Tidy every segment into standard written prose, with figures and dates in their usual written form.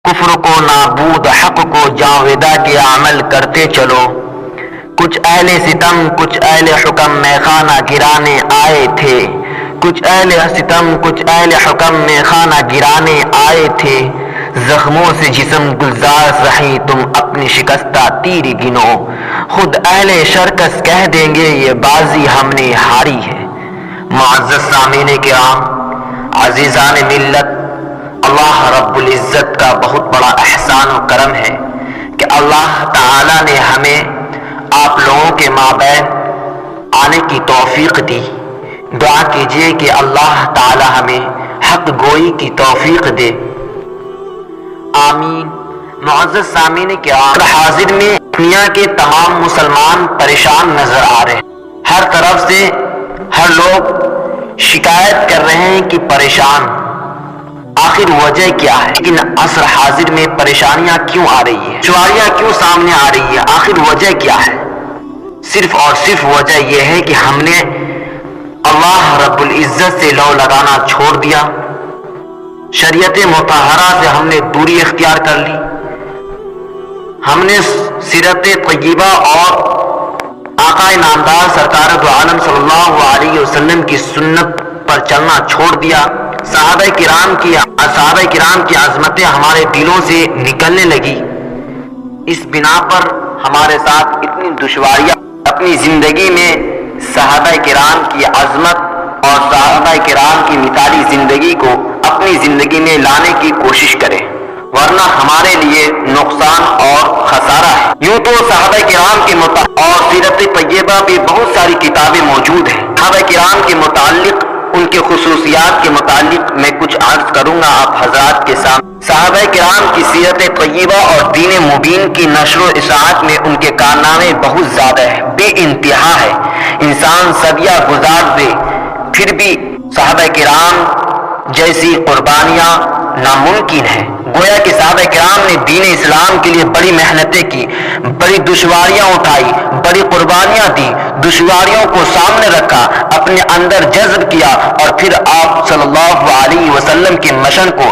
کفر کو نابود حق کو جاویدہ کے عمل کرتے چلو. کچھ اہل ستم کچھ اہل حکم میں خانہ گرانے آئے تھے. کچھ اہل ستم کچھ اہل حکم میں خانہ گرانے آئے تھے. زخموں سے جسم گلزار رہیں تم اپنی شکستہ تیر گنو. خود اہل شرکس کہہ دیں گے یہ بازی ہم نے ہاری ہے. معزز سامعین کرام، عزیزان ملت، اللہ رب العزت کا بہت بڑا احسان و کرم ہے کہ اللہ تعالی نے ہمیں آپ لوگوں کے مابین آنے کی توفیق دی. دعا کیجئے کہ اللہ تعالی ہمیں حق گوئی کی توفیق دے. آمین. معزز سامعین کرام، حاضر میں دنیا کے تمام مسلمان پریشان نظر آ رہے ہیں. ہر طرف سے ہر لوگ شکایت کر رہے ہیں کہ پریشان. آخر وجہ کیا ہے؟ لیکن عصر حاضر میں پریشانیاں کیوں آ رہی ہیں؟ دشواریاں کیوں سامنے آ رہی ہے؟ آخر وجہ کیا ہے؟ صرف اور صرف وجہ یہ ہے کہ ہم نے اللہ رب العزت سے لو لگانا چھوڑ دیا. شریعت مطہرہ سے ہم نے دوری اختیار کر لی. ہم نے سیرت طیبہ اور آقا نامدار سرکار دو عالم صلی اللہ علیہ وسلم کی سنت پر چلنا چھوڑ دیا. صحابہ کرام کی عظمتیں ہمارے دلوں سے نکلنے لگی. اس بنا پر ہمارے ساتھ اتنی دشواریاں. اپنی زندگی میں صحابہ کرام کی عظمت اور صحابہ کرام کی مثالی زندگی کو اپنی زندگی میں لانے کی کوشش کریں، ورنہ ہمارے لیے نقصان اور خسارہ ہے. یوں تو صحابہ کرام کے متعلق اور سیرت طیبہ بھی بہت ساری کتابیں موجود ہیں. صحابہ کرام کے متعلق، ان کے خصوصیات کے متعلق میں کچھ عرض کروں گا آپ حضرات کے سامنے. صحابہ کرام کی سیرت طیبہ اور دین مبین کی نشر و اشاعت میں ان کے کارنامے بہت زیادہ ہے، بے انتہا ہے. انسان صدیہ گزار دے پھر بھی صحابہ کرام جیسی قربانیاں ناممکن ہیں. گویا کہ صحابہ کرام نے دین اسلام کے لیے بڑی محنتیں کی، بڑی دشواریاں اٹھائی، بڑی قربانیاں دی. دشواریوں کو سامنے رکھا، اپنے اندر جذب کیا اور پھر آپ صلی اللہ علیہ وسلم کے مشن کو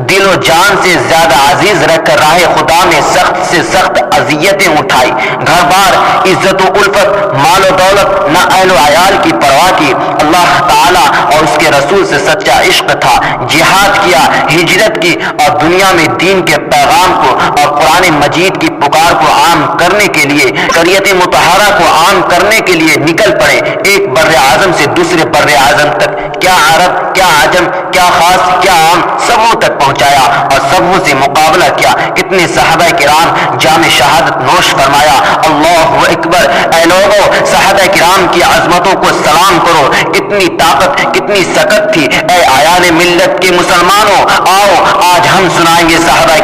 دل و جان سے زیادہ عزیز رکھ کر راہ خدا میں سخت سے سخت اذیتیں اٹھائی. گھر بار، عزت و الفت، مال و دولت، نہ اہل و عیال کی پرواہ کی. اللہ تعالی اور اس کے رسول سے سچا عشق تھا. جہاد کیا، ہجرت کی اور دنیا میں دین کے پیغام کو اور قرآن مجید کی پکار کو عام کرنے کے لیے، شریعت مطہرہ کو عام کرنے کے لیے نکل پڑے. ایک بر اعظم سے دوسرے بر اعظم تک، کیا عرب، کیا عجم، کیا خاص، کیا عام، سبوں تک پہنچایا اور سبوں سے مقابلہ کیا. کتنے صحابہ کرام جام شہادت نوش فرمایا. اللہ اکبر. اے لوگوں، صحابہ کرام کی عظمتوں کو سلام کرو. کتنی طاقت، کتنی سکت تھی. اے آیان ملت کے مسلمانوں، آؤ آج ہم سنائیں گے صحابہ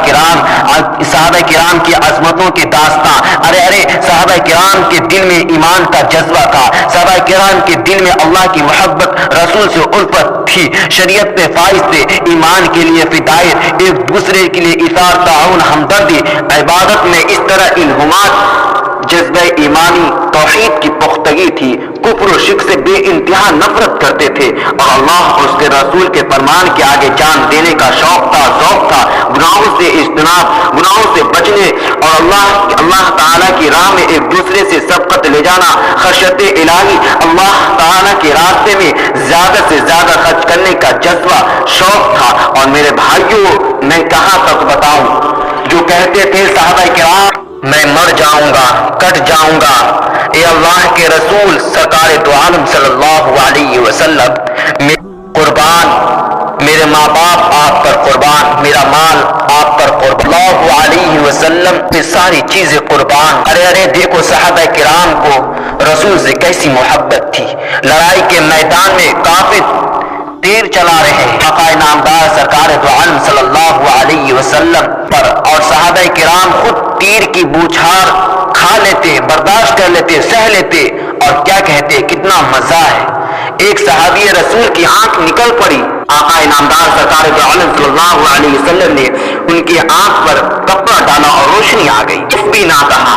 کرام کی عظمتوں کی داستاں. ارے صحابہ کرام کے دل میں ایمان کا جذبہ تھا. صحابہ کرام کے دل میں اللہ کی محبت، رسول سے الفت تھی. شریعت پہ فائز تھے، ایمان کے لیے فدائیت، ایک دوسرے کے لیے اطاعت، تعاون، ہمدردی. عبادت میں اس طرح الہامات، جذبہ ایمانی، توحید کی پختگی تھی. کفر و شرک سے بے انتہا نفرت کرتے تھے اور اللہ اور اس کے رسول کے فرمان کے آگے جان دینے کا شوق تھا، ذوق تھا. گناہوں سے اجتناب، گناہوں سے بچنے اور اللہ تعالیٰ کی راہ میں ایک دوسرے سے سبقت لے جانا، خشیت الہی، اللہ تعالیٰ کے راستے میں زیادہ سے زیادہ خرچ کرنے کا جذبہ، شوق تھا. اور میرے بھائیوں، میں کہاں تک بتاؤں، جو کہتے تھے صحابہ کرام میں مر جاؤں گا، کٹ جاؤں گا. اے اللہ کے رسول سرکار دو عالم صلی اللہ علیہ وسلم، قربان، میرے ماں باپ آپ پر قربان، میرا مال آپ پر قربان، اللہ علیہ وسلم میں ساری چیزیں قربان. ارے دیکھو صحابہ کرام کو رسول سے کیسی محبت تھی. لڑائی کے میدان میں کافر تیر چلا رہے ہیں آقا نامدار سرکار دو عالم صلی اللہ علیہ وسلم پر، اور صحابہ کرام خود تیر کی بوچھار کھا لیتے، برداشت کر لیتے، سہ لیتے. اور کیا کہتے، کتنا مزہ ہے. ایک صحابی رسول کی آنکھ نکل پڑی. آقا نامدار سرکار دو عالم صلی اللہ علیہ وسلم نے ان کی آنکھ پر کپڑا ڈالا اور روشنی آ گئی. کچھ بھی نہ کہا.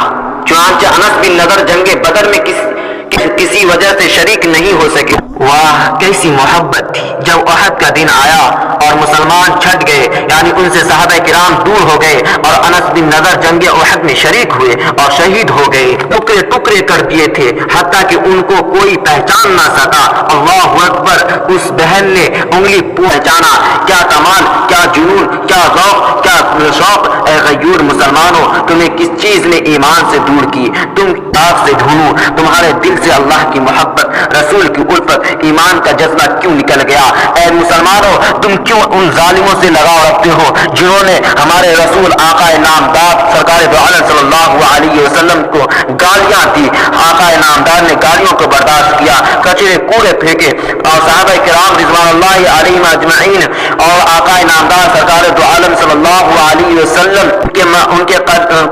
چنانچہ انس بن نضر جنگ بدر میں کس کسی وجہ سے شریک نہیں ہو سکے۔ واہ کیسی محبت تھی جب احد کا دن آیا اور مسلمان چھٹ گئے، یعنی ان سے صحابہ کرام دور ہو گئے اور انس بن نضر جنگ احد میں شریک ہوئے اور شہید ہو گئے، ٹکڑے ٹکڑے کر دیے تھے حتیٰ کہ ان کو کوئی پہچان نہ سکا۔ اللہ اکبر، اس بہن نے انگلی پہچانا۔ کیا کمال، کیا جنون، کیا ذوق، کیا شوق! اے غیور مسلمانوں، تمہیں کس چیز نے ایمان سے دور کی؟ تم کتاب سے ڈھونڈو، تمہارے دل سے اللہ کی محبت، رسول کی الفت، ایمان کا جذبہ کیوں نکل گیا؟ اے مسلمانوں، تم کیوں ان ظالموں سے لگاؤ رکھتے ہو جنہوں نے ہمارے رسول آقا نامدار سرکار دو عالم صلی اللہ علیہ وسلم کو گالیاں دی؟ آقا نامدار نے گالیوں کو برداشت کیا، کچرے کوڑے پھینکے، اور صحابہ کرام رضوان اللہ علیہم اجمعین اور آقا نامدار سرکار دو عالم صلی اللہ علیہ وسلم ان کے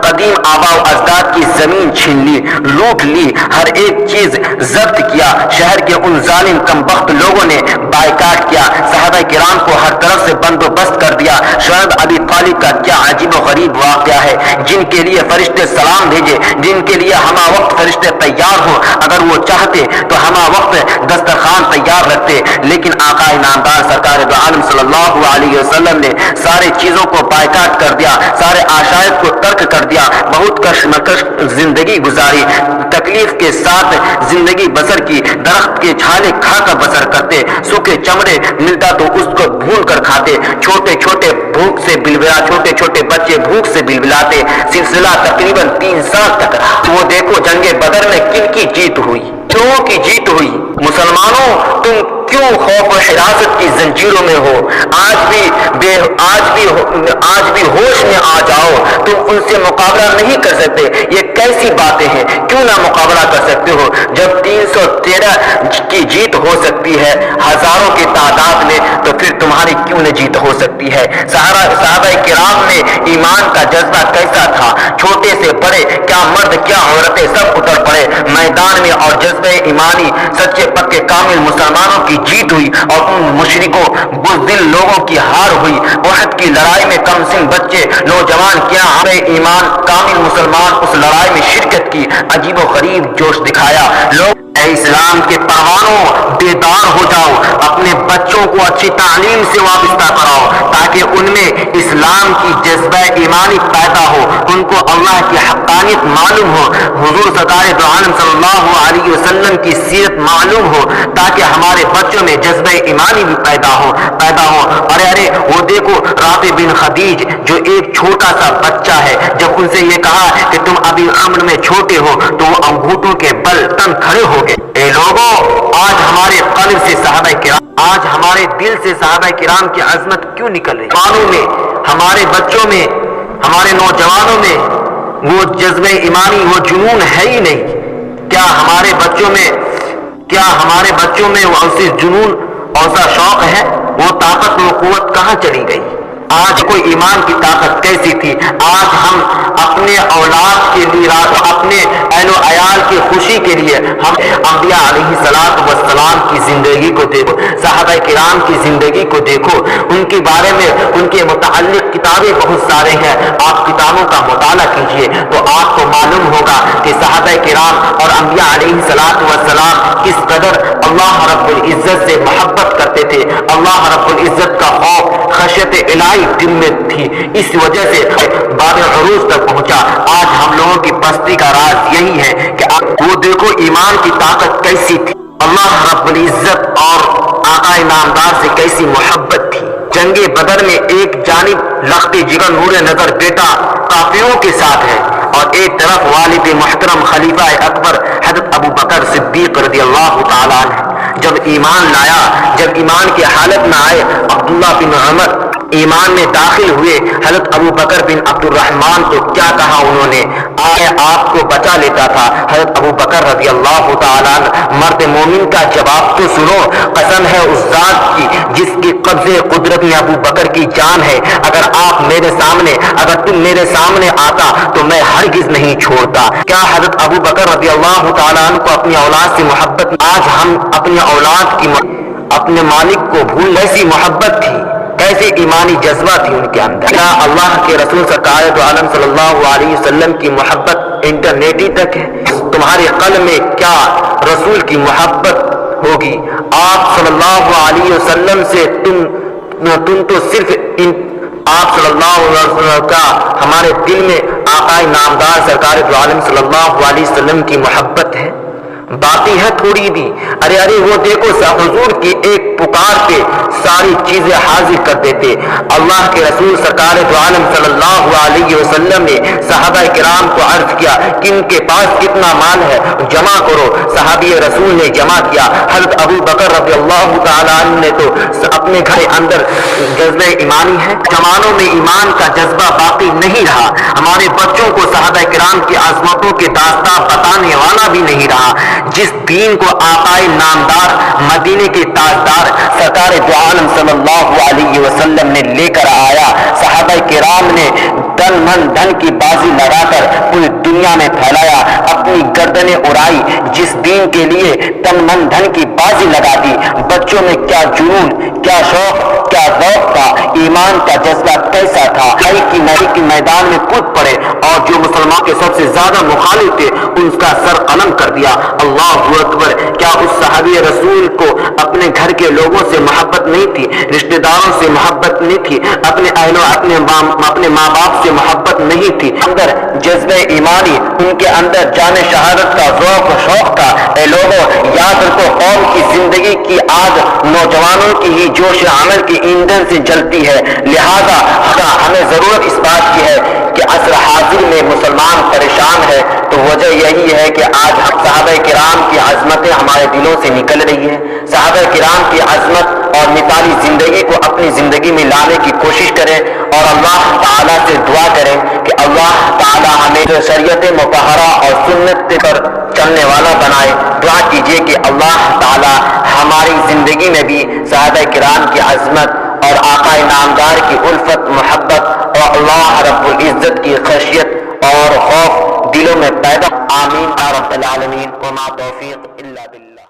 قدیم آباء و اجداد کی زمین چھین لی، لوٹ لی، ہر ایک چیز ضبط کیا۔ شہر کے ان ظالم کم بخت لوگوں نے بائیکاٹ کیا، صحابہ کرام کو ہر طرف سے بندوبست کر دیا۔ شعیب ابی طالب کا کیا عجیب و غریب واقعہ ہے، جن کے لیے فرشتے سلام بھیجے، جن کے لیے ہمہ وقت فرشتے تیار ہو، اگر وہ چاہتے تو ہمہ وقت دسترخوان تیار رکھتے، لیکن آقا نامدار سرکار دو عالم صلی اللہ علیہ وسلم نے سارے چیزوں کو بائیکاٹ کر دیا، سارے عشائر کو ترک کر دیا، بہت کشمکش زندگی گزاری، تکلیف کے ساتھ زندگی بسر کی، درخت کے چھالے کھا کر بسر کرتے، سوکھے چمڑے ملتا تو اس کو بھون کر کھاتے، چھوٹے چھوٹے بچے بھوک سے بلبلاتے۔ سلسلہ تقریباً 3 سال تک رہا۔ وہ دیکھو جنگ بدر میں کن کی جیت ہوئی، کیوں کی جیت ہوئی؟ مسلمانوں، تم کیوں خوف و حراست کی زنجیروں میں ہو؟ آج بھی ہوش میں آ جاؤ، تم ان سے مقابلہ نہیں کر سکتے۔ یہ کیسی باتیں ہیں؟ کیوں نہ مقابلہ کر سکتے ہو؟ جب 313 کی جیت ہو سکتی ہے ہزاروں کی تعداد میں، تو پھر تمہاری کیوں نہ جیت ہو سکتی ہے؟ صحابہ کرام میں ایمان کا جذبہ کیسا تھا؟ چھوٹے سے بڑے، کیا مرد کیا عورتیں، سب اتر پڑے میدان میں، اور جذبہ ایمانی سچے پکے کامل مسلمانوں کی جیت ہوئی اور ان مشرکوں بزدل لوگوں کی ہار ہوئی۔ احد کی لڑائی میں کم سن بچے، نوجوان، کیا ایمان کامل مسلمان اس لڑائی میں شرکت کی، عجیب و غریب جوش دکھایا۔ لوگ اے اسلام کے پروانوں، بیدار ہو جاؤ، اپنے بچوں کو اچھی تعلیم سے وابستہ کراؤ تاکہ ان میں اسلام کی جذبہ ایمانی پیدا ہو، ان کو اللہ کی حقانیت معلوم ہو، حضور سرکار دو عالم صلی اللہ علیہ وسلم کی سیرت معلوم ہو، تاکہ ہمارے بچوں میں جذبہ ایمانی بھی پیدا ہو۔ ارے وہ دیکھو رافع بن خدیج جو ایک چھوٹا سا بچہ ہے، جب ان سے یہ کہا کہ تم ابھی عمر میں چھوٹے ہو تو وہ انگوٹھوں کے بل تن کھڑے ہو گئے۔ اے لوگوں، آج ہمارے قلب سے صحابہ کرام، آج ہمارے دل سے صحابہ کرام کی عظمت کیوں نکل رہی؟ قانون میں، ہمارے بچوں میں، ہمارے نوجوانوں میں وہ جذبہ ایمانی، وہ جنون ہے ہی نہیں۔ کیا ہمارے بچوں میں وہ ایسے جنون، ایسا شوق ہے؟ وہ طاقت، وہ قوت کہاں چلی گئی؟ آج کوئی ایمان کی طاقت کیسی تھی؟ آج ہم اپنے اولاد کے لیے، اپنے اہل و عیال کی خوشی کے لیے ہم انبیاء علیہ السلام کی زندگی کو دیکھو، صحابہ کرام کی زندگی کو دیکھو، ان کے بارے میں ان کے متعلق کتابیں بہت سارے ہیں، آپ کتابوں کا مطالعہ کیجئے تو آپ کو معلوم ہوگا کہ صحابہ کرام اور انبیاء علیہ السلام کس قدر اللہ رب العزت سے محبت کرتے تھے، اللہ رب العزت کا خوف، خشیت الہی دل میں تھی، اس وجہ سے باب عروج تک پہنچا۔ آج ہم لوگوں کی پستی کا راز یہی ہے کہ وہ دیکھو ایمان کی طاقت کیسی تھی، اللہ رب العزت اور آقا نامدار سے کیسی محبت تھی۔ جنگ بدر میں ایک جانب لخت جگر نور نظر بیٹا قافلوں کے ساتھ ہے، اور ایک طرف والد محترم خلیفہ اکبر حضرت ابو بکر صدیق رضی اللہ تعالیٰ عنہ جب ایمان لایا، جب ایمان کی حالت میں آئے، عبداللہ بن عمر ایمان میں داخل ہوئے، حضرت ابو بکر بن عبد الرحمن تو کیا کہا انہوں نے، آپ کو بچا لیتا تھا۔ حضرت ابو بکر رضی اللہ تعالیٰ عنہ مرد مومن کا جواب تو سنو، قسم ہے اس ذات کی جس کے قبضے قدرت میں ابو بکر کی جان ہے، اگر تم میرے سامنے آتا تو میں ہرگز نہیں چھوڑتا۔ کیا حضرت ابو بکر رضی اللہ تعالیٰ عنہ کو اپنی اولاد سے محبت؟ آج ہم اپنی اولاد کی، اپنے مالک کو بھول، ایسی محبت تھی، کیسے ایمانی جذبہ تھی ان کے اندر۔ کیا اللہ کے رسول سرکار دو عالم صلی اللہ علیہ وسلم کی محبت انٹرنیٹی تک ہے. تمہارے قلب میں کیا رسول کی محبت ہوگی. آپ صلی اللہ علیہ وسلم سے تم تو صرف آپ صلی اللہ علیہ وسلم کا ہمارے دل میں آقا نامدار سرکار دو عالم صلی اللہ علیہ وسلم کی محبت ہے. باقی ہے تھوڑی بھی. ارے وہ دیکھو حضور کی ایک پکار پہ ساری چیزیں حاضر کر دیتے. اللہ کے رسول سرکار دو عالم صلی اللہ علیہ وسلم نے صحابہ کرام کو عرض کیا کہ ان کے پاس کتنا مال ہے, جمع کرو. صحابی رسول نے جمع کیا. حضرت ابو بکر رضی اللہ تعالیٰ عنہ نے تو اپنے گھر اندر جذبہ ایمانی ہے. زمانوں میں ایمان کا جذبہ باقی نہیں رہا. ہمارے بچوں کو صحابہ کرام کی عظمتوں کے داستان بتانے والا بھی نہیں رہا. جس دین کو آقا نامدار مدینے کے تاجدار سرکار دو عالم صلی اللہ علیہ وسلم نے لے کر آیا, صحابہ کرام نے تن من دھن کی بازی لگا کر پوری دنیا میں پھیلایا, اپنی گردنیں اڑائی. جس دین کے لیے تن من دھن کی بازی لگا دی. بچوں میں کیا جنون, کیا شوق, کیا ذوق تھا. ایمان کا جذبہ کیسا تھا. لڑائی کے میدان میں کود پڑے اور جو مسلمان کے سب سے زیادہ مخالف تھے ان کا سر قلم کر دیا. اللہ اکبر. کیا اس صحابی رسول کو اپنے گھر کے لوگوں سے محبت نہیں تھی, رشتہ داروں سے محبت نہیں تھی, اپنے اہل اپنے ماں باپ سے محبت نہیں تھی. اندر جذبہ ایمانی, ان کے اندر جان شہادت کا ذوق و شوق تھا. اے لوگوں یاد رکھو, قوم کی زندگی کی آگ نوجوانوں کی ہی جوش عمل کی ایندھن سے جلتی ہے. لہذا ہمیں ضرورت اس بات کی ہے کہ عصر حاضر میں مسلمان پریشان ہے تو وجہ یہی ہے کہ آج ہم صحابہ کرام کی عظمتیں ہمارے دلوں سے نکل رہی ہیں. صحابہ کرام کی عظمت اور مثالی زندگی کو اپنی زندگی میں لانے کی کوشش کریں اور اللہ تعالیٰ سے دعا کریں کہ اللہ تعالیٰ ہمیں شریعت مطہرہ اور سنت پر چلنے والا بنائے. دعا کیجیے کہ اللہ تعالیٰ ہماری زندگی میں بھی صحابہ کرام کی عظمت اور آقا نامدار کی الفت, محبت اور اللہ رب العزت کی خشیت اور خوف دلوں میں پیدا. آمین یا رب العالمین. وما توفیق الا باللہ.